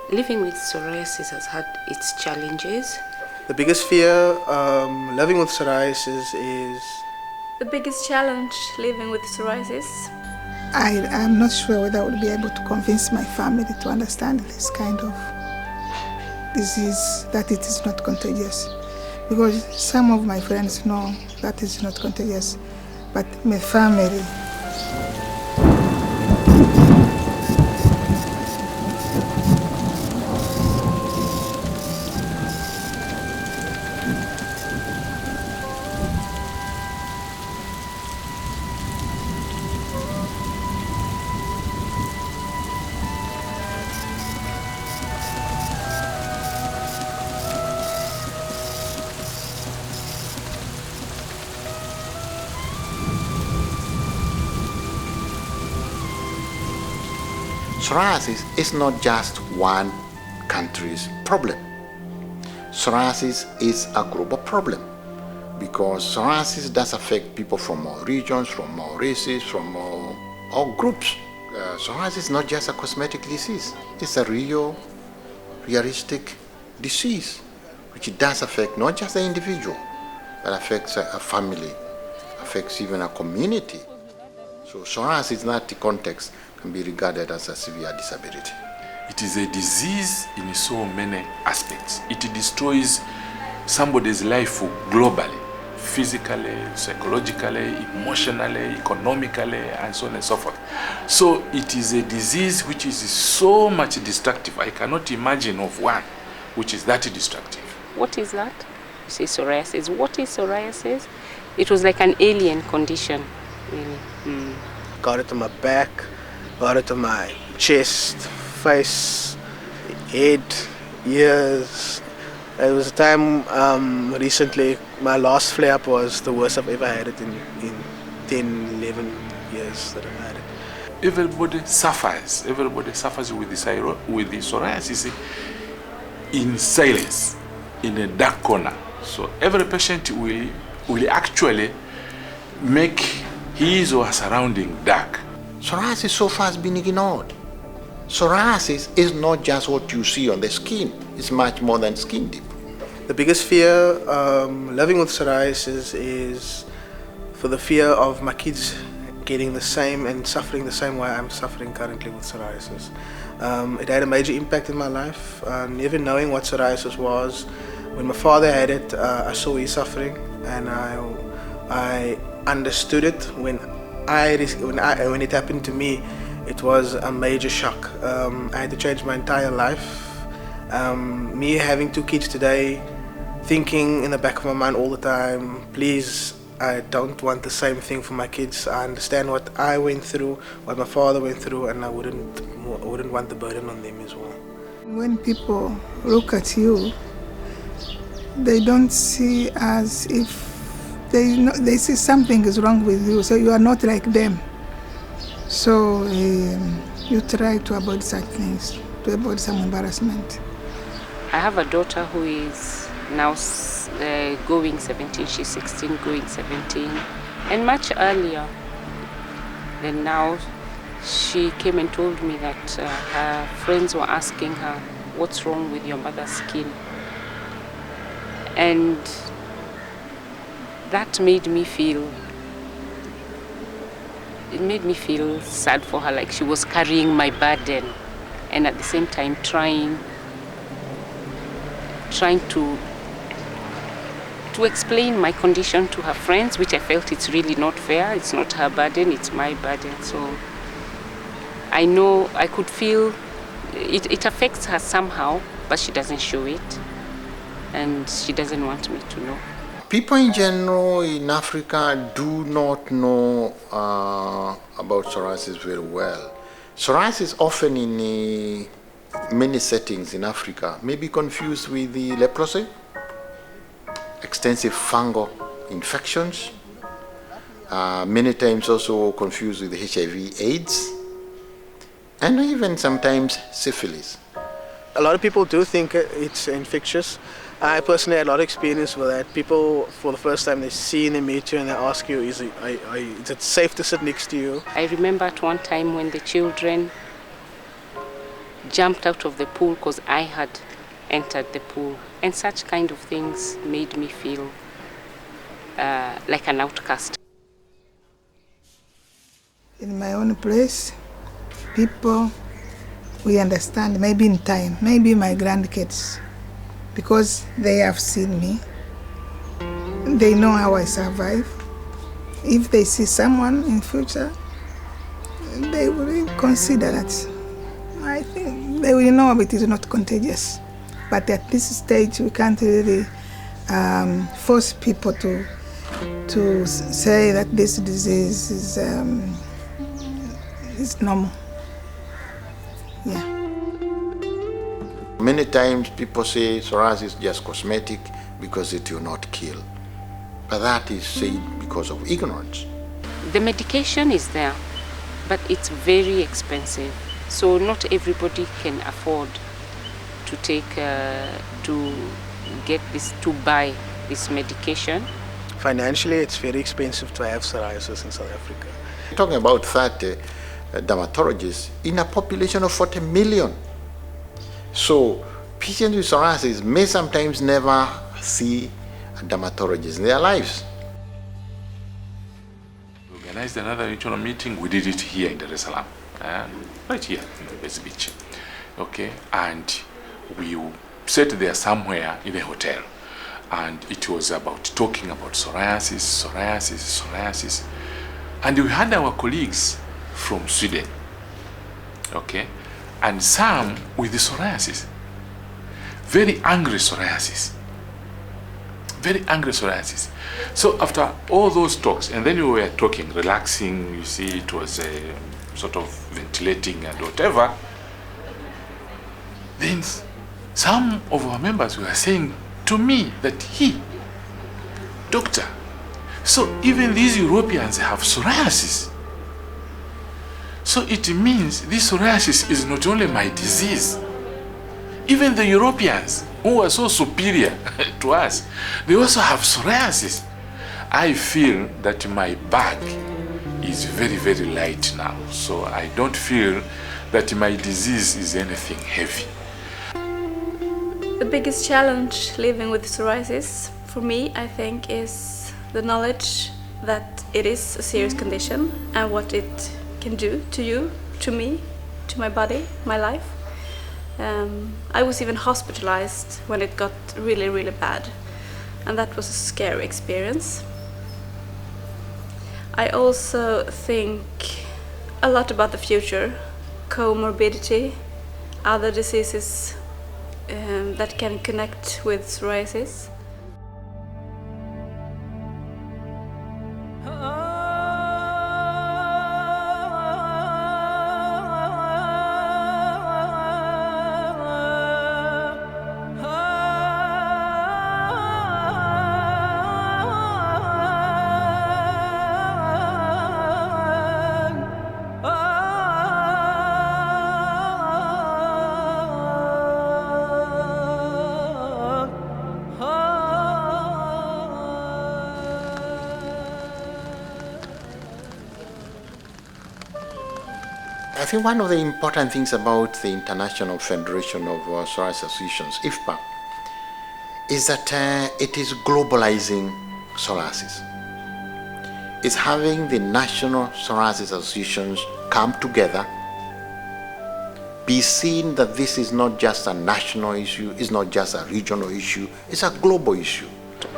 Living with psoriasis has had its challenges. The biggest fear living with psoriasis is... The biggest challenge living with psoriasis? I'm not sure whether I would be able to convince my family to understand this kind of disease, that it is not contagious. Because some of my friends know that it's not contagious, but my family... Psoriasis is not just one country's problem. Psoriasis is a global problem because psoriasis does affect people from all regions, from all races, from all groups. Psoriasis is not just a cosmetic disease. It's a realistic disease which does affect not just the individual, but affects a family, affects even a community. So psoriasis in that context can be regarded as a severe disability. It is a disease in so many aspects. It destroys somebody's life globally, physically, psychologically, emotionally, economically, and so on and so forth. So it is a disease which is so much destructive. I cannot imagine of one which is that destructive. What is that? You say psoriasis. What is psoriasis? It was like an alien condition, really. Got it on my back, got it on my chest, face, head, ears. There was a time recently, my last flare-up was the worst I've ever had it in 10, 11 years that I've had it. Everybody suffers with the psoriasis in silence, in a dark corner. So every patient will actually make his or her surrounding dark. Psoriasis so far has been ignored. Psoriasis is not just what you see on the skin. It's much more than skin deep. The biggest fear living with psoriasis is for the fear of my kids getting the same and suffering the same way I'm suffering currently with psoriasis. It had a major impact in my life, never knowing what psoriasis was. When my father had it, I saw his suffering, and I understood it. When it happened to me, it was a major shock. I had to change my entire life. Me having 2 kids today, thinking in the back of my mind all the time, please, I don't want the same thing for my kids. I understand what I went through, what my father went through, and I wouldn't want the burden on them as well. When people look at you, they don't see as if they see something is wrong with you, so you are not like them. So you try to avoid such things, to avoid some embarrassment. I have a daughter who is now going 17, she's 16, going 17, and much earlier than now, she came and told me that her friends were asking her, what's wrong with your mother's skin? And that made me feel sad for her, like she was carrying my burden, and at the same time trying to explain my condition to her friends, which I felt it's really not fair. It's not her burden, it's my burden. So I know I could feel it affects her somehow, but she doesn't show it, and she doesn't want me to know. People in general in Africa do not know about psoriasis very well. Psoriasis often in many settings in Africa may be confused with the leprosy, extensive fungal infections, many times also confused with HIV/AIDS, and even sometimes syphilis. A lot of people do think it's infectious. I personally had a lot of experience with that. People, for the first time, they see and they meet you and they ask you, is it safe to sit next to you? I remember at one time when the children jumped out of the pool because I had entered the pool. And such kind of things made me feel like an outcast. In my own place, people, we understand, maybe in time, maybe my grandkids, because they have seen me, they know how I survive. If they see someone in future, they will consider that. I think they will know it is not contagious. But at this stage, we can't really force people to say that this disease is normal. Yeah. Many times people say psoriasis is just cosmetic because it will not kill. But that is said because of ignorance. The medication is there, but it's very expensive. So not everybody can afford to take, to get this, to buy this medication. Financially, it's very expensive to have psoriasis in South Africa. We're talking about 30 dermatologists in a population of 40 million. So patients with psoriasis may sometimes never see a dermatologist in their lives. We organized another regional meeting. We did it here in Dar es Salaam, right here in the West Beach. Okay, and we sat there somewhere in a hotel, and it was about talking about psoriasis. And we had our colleagues from Sweden, okay, and some with the psoriasis, very angry psoriasis. So after all those talks, and then we were talking, relaxing, you see, it was sort of ventilating and whatever, then some of our members were saying to me that, doctor, so even these Europeans have psoriasis. So it means this psoriasis is not only my disease. Even the Europeans, who are so superior to us, they also have psoriasis. I feel that my bag is very, very light now. So I don't feel that my disease is anything heavy. The biggest challenge living with psoriasis for me, I think, is the knowledge that it is a serious condition and what it can do to you, to me, to my body, my life. I was even hospitalized when it got really, really bad, and that was a scary experience. I also think a lot about the future, comorbidity, other diseases that can connect with psoriasis. I think one of the important things about the International Federation of Psoriasis Associations, IFPA, is that it is globalizing psoriasis. It's having the national psoriasis associations come together, be seen that this is not just a national issue, it's not just a regional issue, it's a global issue.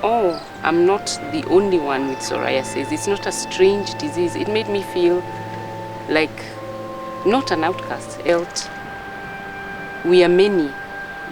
Oh, I'm not the only one with psoriasis. It's not a strange disease. It made me feel like not an outcast. We are many.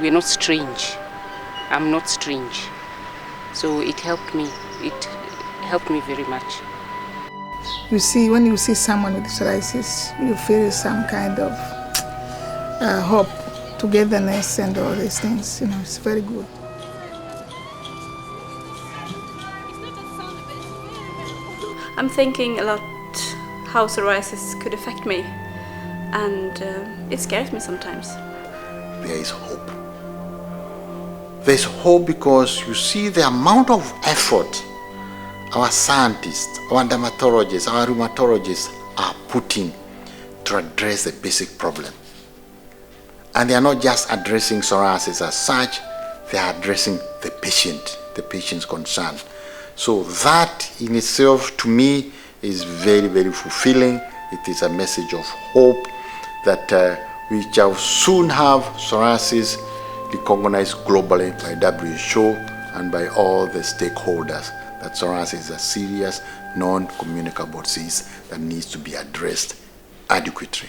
We are not strange. I'm not strange. So it helped me. It helped me very much. You see, when you see someone with psoriasis, you feel some kind of hope, togetherness, and all these things. You know, it's very good. I'm thinking a lot how psoriasis could affect me, and it scares me sometimes. There is hope. There's hope because you see the amount of effort our scientists, our dermatologists, our rheumatologists are putting to address the basic problem. And they are not just addressing psoriasis as such, they are addressing the patient's concern. So that in itself, to me, is very, very fulfilling. It is a message of hope that we shall soon have psoriasis recognized globally by WHO and by all the stakeholders, that psoriasis is a serious, non-communicable disease that needs to be addressed adequately.